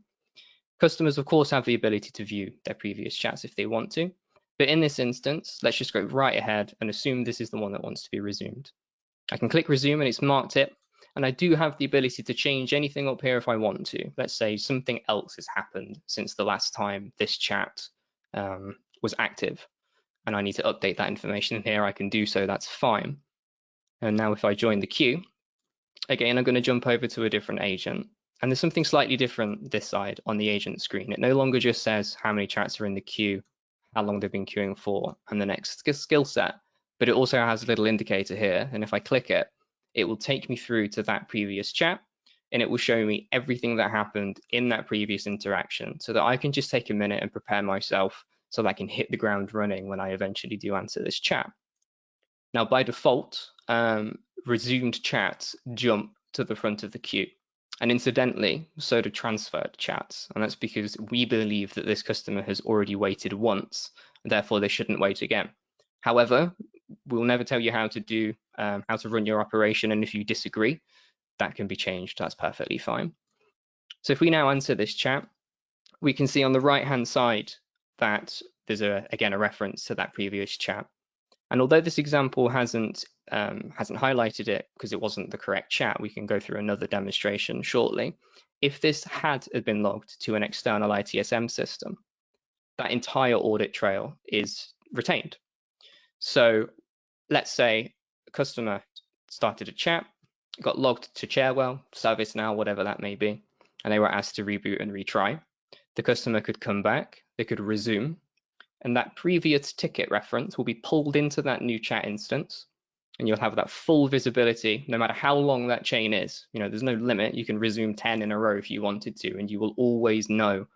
Customers, of course, have the ability to view their previous chats if they want to. But in this instance, let's just go right ahead and assume this is the one that wants to be resumed. I can click resume and it's marked it. And I do have the ability to change anything up here if I want to. Let's say something else has happened since the last time this chat was active, and I need to update that information in here. I can do so, that's fine. And now if I join the queue, again, I'm going to jump over to a different agent. And there's something slightly different this side on the agent screen. It no longer just says how many chats are in the queue, how long they've been queuing for, and the next skill set, but it also has a little indicator here. And if I click it, it will take me through to that previous chat, and it will show me everything that happened in that previous interaction, so that I can just take a minute and prepare myself so that I can hit the ground running when I eventually do answer this chat. Now, by default, resumed chats jump to the front of the queue. And incidentally, so do transferred chats. And that's because we believe that this customer has already waited once, and therefore they shouldn't wait again. However, we'll never tell you how to run your operation. And if you disagree, that can be changed. That's perfectly fine. So if we now answer this chat, we can see on the right-hand side that there's again a reference to that previous chat. And although this example hasn't highlighted it because it wasn't the correct chat, we can go through another demonstration shortly. If this had been logged to an external ITSM system, that entire audit trail is retained. So let's say a customer started a chat, got logged to Cherwell, ServiceNow, whatever that may be, and they were asked to reboot and retry. The customer could come back, they could resume, and that previous ticket reference will be pulled into that new chat instance, and you'll have that full visibility no matter how long that chain is. There's no limit. You can resume 10 in a row if you wanted to, and you will always know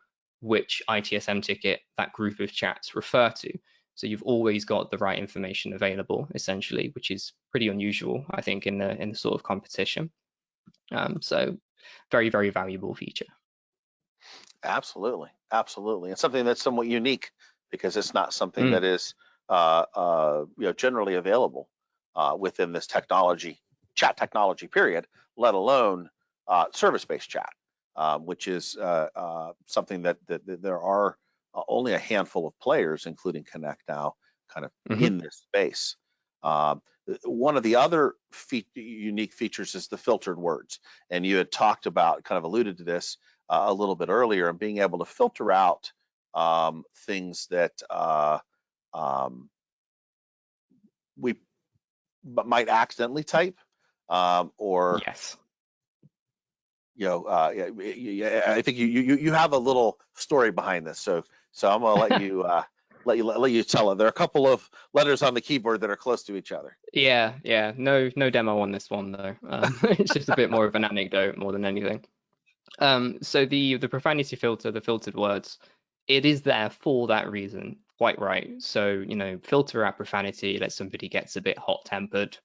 which ITSM ticket that group of chats refer to. So you've always got the right information available, essentially, which is pretty unusual, I think, in the sort of competition. So very, very valuable feature. Absolutely, absolutely, and something that's somewhat unique because it's not something that is generally available within this chat technology period, let alone service-based chat, which is something that there are only a handful of players, including ConnectNow, kind of in this space. One of the other unique features is the filtered words, and you had talked about, kind of alluded to this a little bit earlier, and being able to filter out things that we might accidentally type, or yes, I think you have a little story behind this, so I'm gonna let you let you tell it. There are a couple of letters on the keyboard that are close to each other. Yeah. No demo on this one though. It's just a bit more of an anecdote more than anything. So the profanity filter, the filtered words, it is there for that reason, quite right. So, filter out profanity, let somebody gets a bit hot-tempered.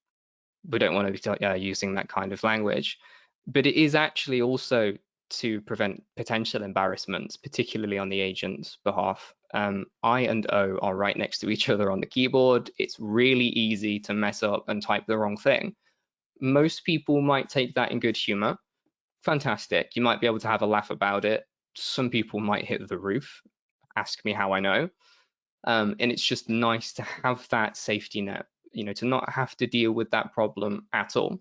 We don't want to be using that kind of language. But it is actually also to prevent potential embarrassments, particularly on the agent's behalf. I and O are right next to each other on the keyboard. It's really easy to mess up and type the wrong thing. Most people might take that in good humor. Fantastic. You might be able to have a laugh about it. Some people might hit the roof. Ask me how I know. And it's just nice to have that safety net, to not have to deal with that problem at all.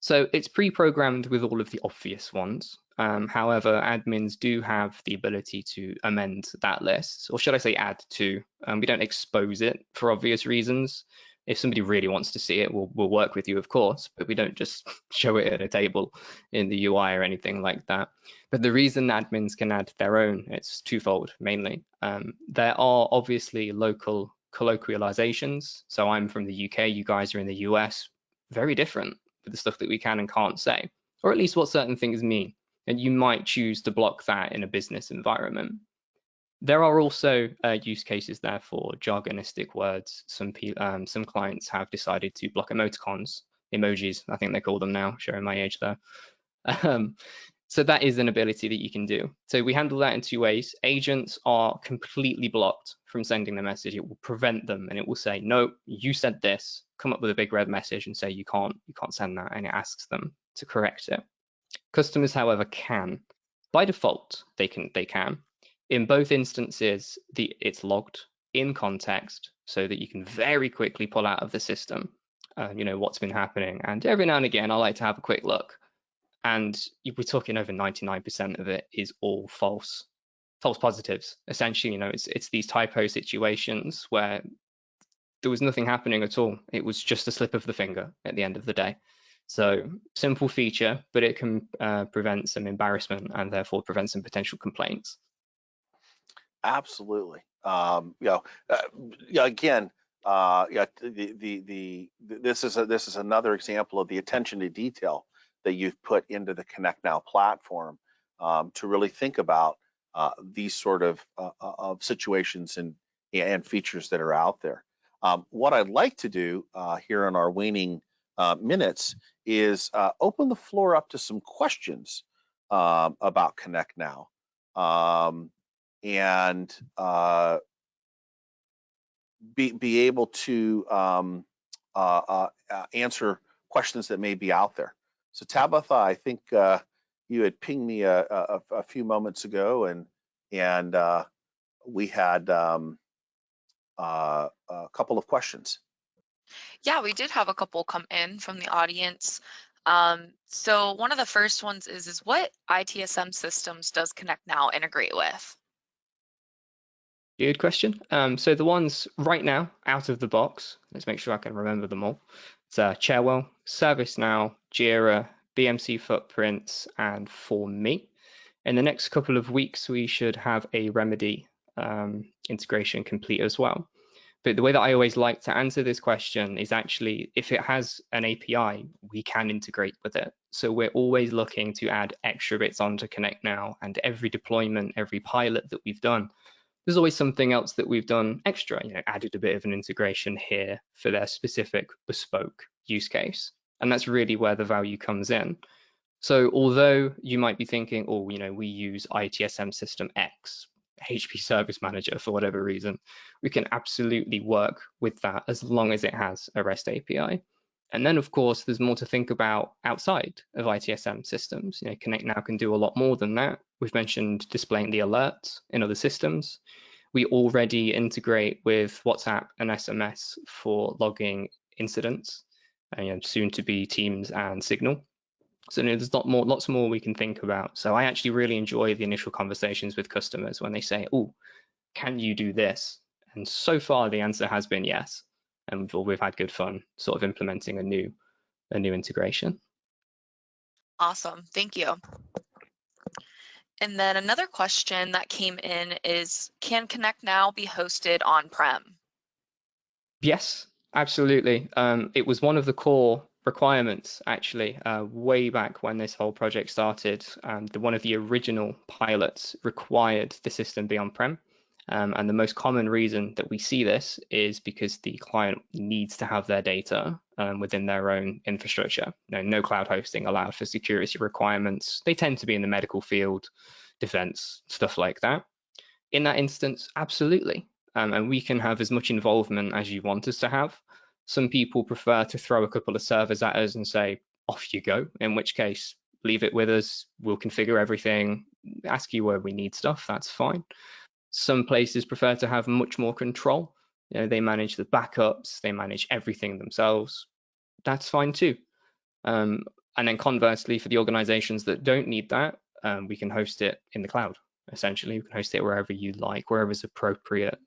So it's pre-programmed with all of the obvious ones. However, admins do have the ability to amend that list, or should I say add to. We don't expose it for obvious reasons. If somebody really wants to see it, we'll work with you, of course, but we don't just show it at a table in the UI or anything like that. But the reason admins can add their own, it's twofold mainly. There are obviously local colloquializations. So I'm from the UK, you guys are in the US, very different with the stuff that we can and can't say, or at least what certain things mean. And you might choose to block that in a business environment. There are also use cases there for jargonistic words. Some clients have decided to block emoticons, emojis, I think they call them now, showing my age there. So that is an ability that you can do. So we handle that in two ways. Agents are completely blocked from sending the message. It will prevent them, and it will say, no, you said this, come up with a big red message and say you can't send that, and it asks them to correct it. Customers, however, can. By default, they can. In both instances, it's logged in context so that you can very quickly pull out of the system, what's been happening. And every now and again, I like to have a quick look. And we're talking over 99% of it is all false positives. Essentially, it's these typo situations where there was nothing happening at all. It was just a slip of the finger at the end of the day. So simple feature, but it can prevent some embarrassment and therefore prevent some potential complaints. Absolutely. Again, this is another example of the attention to detail that you've put into the ConnectNow platform to really think about these sort of situations and features that are out there. What I'd like to do here in our waning minutes is open the floor up to some questions about ConnectNow. And be able to answer questions that may be out there. So Tabitha, I think you had pinged me a few moments ago, and we had a couple of questions. Yeah, we did have a couple come in from the audience. So one of the first ones is what ITSM systems does ConnectNow integrate with? Good question. So the ones right now out of the box, let's make sure I can remember them all. It's Cherwell, ServiceNow, Jira, BMC Footprints, and For Me. In the next couple of weeks, we should have a Remedy integration complete as well. But the way that I always like to answer this question is actually, if it has an API, we can integrate with it. So we're always looking to add extra bits onto ConnectNow, and every deployment, every pilot that we've done, there's always something else that we've done extra, added a bit of an integration here for their specific bespoke use case. And that's really where the value comes in. So although you might be thinking, oh, we use ITSM system X, HP Service Manager for whatever reason, we can absolutely work with that as long as it has a REST API. And then, of course, there's more to think about outside of ITSM systems. ConnectNow can do a lot more than that. We've mentioned displaying the alerts in other systems. We already integrate with WhatsApp and SMS for logging incidents, soon to be Teams and Signal. So there's lots more we can think about. So I actually really enjoy the initial conversations with customers when they say, oh, can you do this? And so far the answer has been yes. And we've had good fun sort of implementing a new integration. Awesome, thank you. And then another question that came in is, can ConnectNow be hosted on Prem? Yes, absolutely. It was one of the core requirements, actually, way back when this whole project started. One of the original pilots required the system be on-prem. And the most common reason that we see this is because the client needs to have their data within their own infrastructure. No cloud hosting allowed for security requirements. They tend to be in the medical field, defense, stuff like that. In that instance, absolutely. And we can have as much involvement as you want us to have. Some people prefer to throw a couple of servers at us and say, off you go, in which case, leave it with us. We'll configure everything, ask you where we need stuff, that's fine. Some places prefer to have much more control. They manage the backups, they manage everything themselves. That's fine too. And then conversely, for the organizations that don't need that, we can host it in the cloud. Essentially, we can host it wherever you like, wherever is appropriate.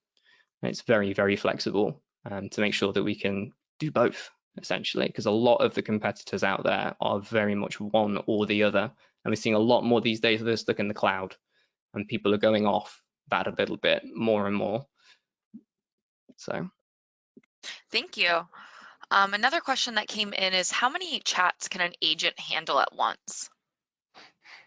And it's very, very flexible to make sure that we can do both, essentially, because a lot of the competitors out there are very much one or the other. And we're seeing a lot more these days that are stuck in the cloud, and people are going off that a little bit more and more. So Thank you. Another question that came in is how many chats can an agent handle at once?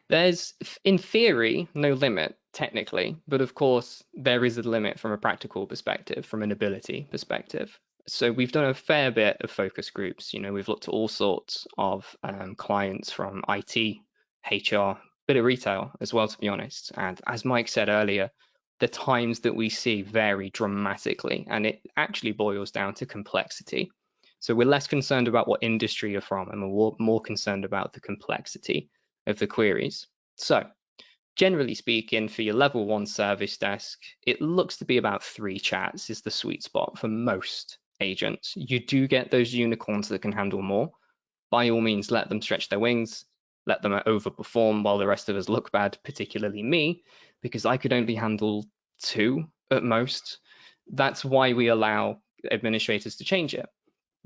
There's, in theory, no limit, technically, but of course, there is a limit from a practical perspective, from an ability perspective. So we've done a fair bit of focus groups. We've looked at all sorts of clients from IT, HR, bit of retail as well, to be honest. And as Mike said earlier, the times that we see vary dramatically, and it actually boils down to complexity. So we're less concerned about what industry you're from, and we're more concerned about the complexity of the queries. So generally speaking, for your level 1 service desk, it looks to be about 3 chats is the sweet spot for most agents. You do get those unicorns that can handle more. By all means, let them stretch their wings, let them overperform while the rest of us look bad, particularly me, because I could only handle 2 at most. That's why we allow administrators to change it.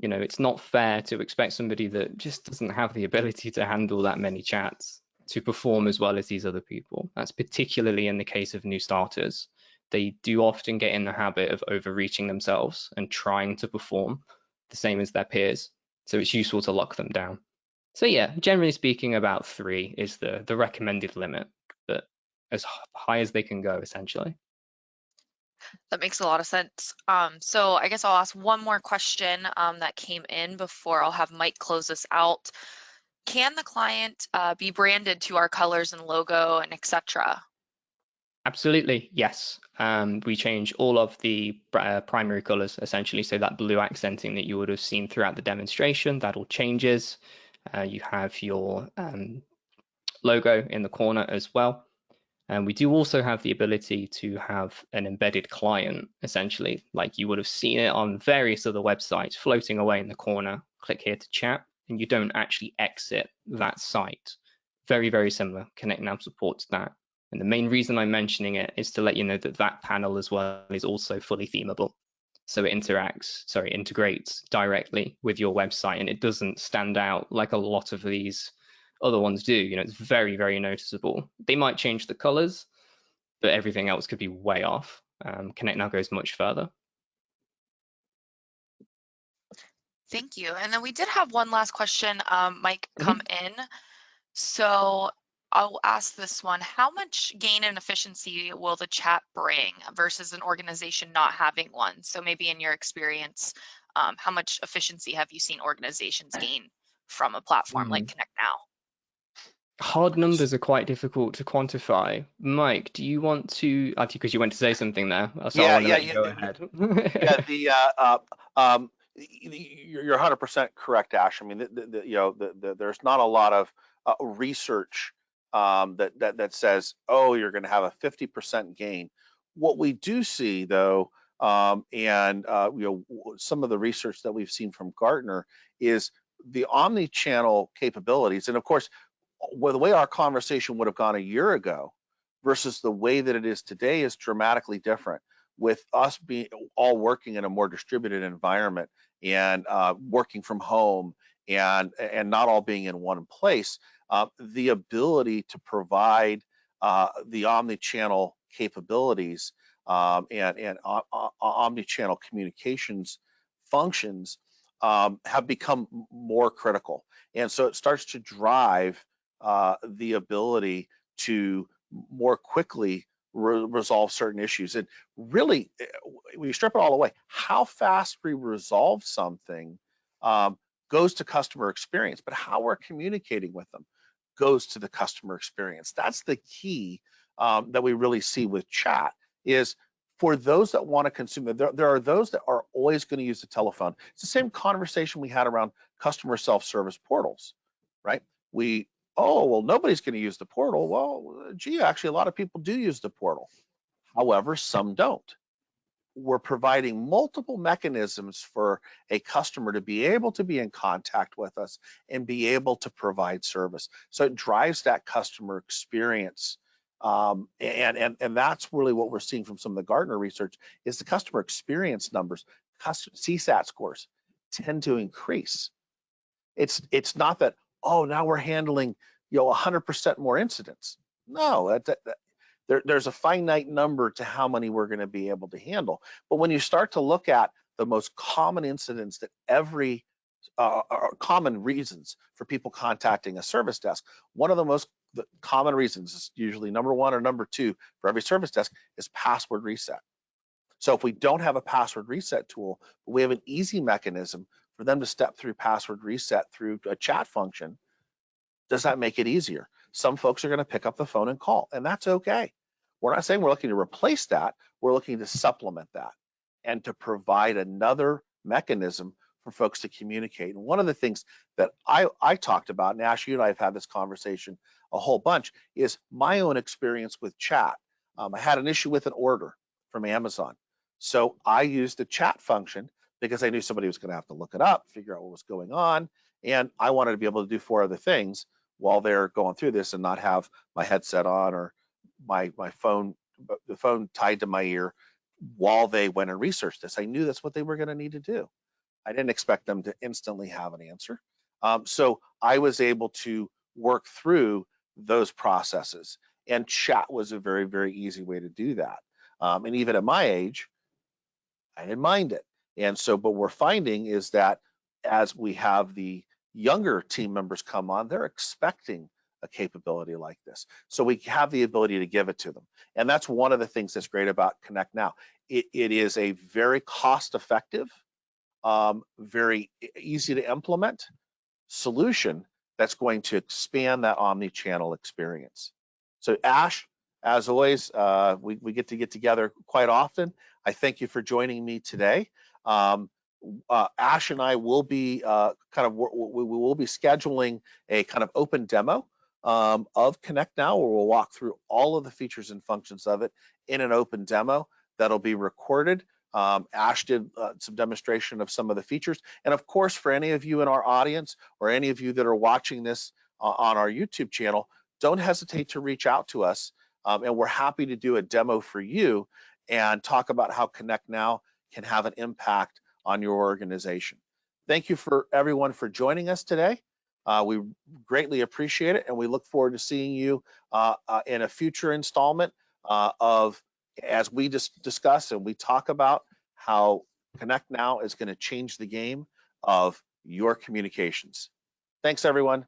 It's not fair to expect somebody that just doesn't have the ability to handle that many chats to perform as well as these other people. That's particularly in the case of new starters. They do often get in the habit of overreaching themselves and trying to perform the same as their peers. So it's useful to lock them down. So yeah, generally speaking, about 3 is the recommended limit, but as high as they can go, essentially. That makes a lot of sense. So I guess I'll ask one more question that came in before I'll have Mike close this out. Can the client be branded to our colors and logo and etc.? Absolutely, yes. We change all of the primary colors, essentially. So that blue accenting that you would have seen throughout the demonstration, that all changes. You have your logo in the corner as well. And we do also have the ability to have an embedded client, essentially, like you would have seen it on various other websites floating away in the corner. Click here to chat, and you don't actually exit that site. Very, very similar. ConnectNow supports that. And the main reason I'm mentioning it is to let you know that that panel as well is also fully themable. So it integrates directly with your website, and it doesn't stand out like a lot of these other ones do. It's very, very noticeable. They might change the colors, but everything else could be way off. ConnectNow goes much further. Thank you. And then we did have one last question, Mike, come in. So I'll ask this one. How much gain and efficiency will the chat bring versus an organization not having one? So maybe in your experience, how much efficiency have you seen organizations gain from a platform like ConnectNow? Hard numbers are quite difficult to quantify. Mike, do you want to, because you went to say something there, so I want to let you go ahead. You're 100% correct, Ash. I mean, there's not a lot of research that says, oh, you're going to have a 50% gain. What we do see, though, and some of the research that we've seen from Gartner is the omni-channel capabilities, and of course, the way our conversation would have gone a year ago versus the way that it is today is dramatically different, with us being all working in a more distributed environment and working from home and not all being in one place. The ability to provide the omni-channel capabilities and omni-channel communications functions have become more critical. And so it starts to drive the ability to more quickly resolve certain issues. And really, when you strip it all away, how fast we resolve something goes to customer experience, but how we're communicating with them goes to the customer experience. That's the key that we really see with chat, is for those that want to consume it. There are those that are always going to use the telephone. It's the same conversation we had around customer self-service portals, right? Oh, well, nobody's going to use the portal. Well, gee, actually, a lot of people do use the portal. However, some don't. We're providing multiple mechanisms for a customer to be able to be in contact with us and be able to provide service. So it drives that customer experience. And that's really what we're seeing from some of the Gartner research is the customer experience numbers, CSAT scores tend to increase. It's not that, oh, now we're handling 100% more incidents. No, there's a finite number to how many we're going to be able to handle. But when you start to look at the most common incidents that common reasons for people contacting a service desk. One of the common reasons is usually number one or number two for every service desk is password reset. So if we don't have a password reset tool, but we have an easy mechanism for them to step through password reset through a chat function, does that make it easier? Some folks are going to pick up the phone and call, and that's okay. We're not saying we're looking to replace that. We're looking to supplement that and to provide another mechanism for folks to communicate. And one of the things that I talked about, and Ash, you and I have had this conversation a whole bunch, is my own experience with chat. I had an issue with an order from Amazon. So I used the chat function because I knew somebody was going to have to look it up, figure out what was going on, and I wanted to be able to do 4 other things while they're going through this and not have my headset on or my phone, the phone tied to my ear while they went and researched this. I knew that's what they were going to need to do. I didn't expect them to instantly have an answer. So I was able to work through those processes, and chat was a very, very easy way to do that. And even at my age, I didn't mind it. And so, but we're finding is that as we have the younger team members come on, they're expecting a capability like this. So we have the ability to give it to them. And that's one of the things that's great about ConnectNow. It is a very cost-effective, very easy to implement solution that's going to expand that omni-channel experience. So Ash, as always, we get together quite often. I thank you for joining me today. Ash and I will be we will be scheduling a kind of open demo of ConnectNow, where we'll walk through all of the features and functions of it in an open demo that'll be recorded. Ash did some demonstration of some of the features. And of course, for any of you in our audience or any of you that are watching this on our YouTube channel, don't hesitate to reach out to us. And we're happy to do a demo for you and talk about how ConnectNow can have an impact on your organization. Thank you for everyone for joining us today. We greatly appreciate it, and we look forward to seeing you in a future installment as we just discuss and we talk about how ConnectNow is going to change the game of your communications. Thanks, everyone.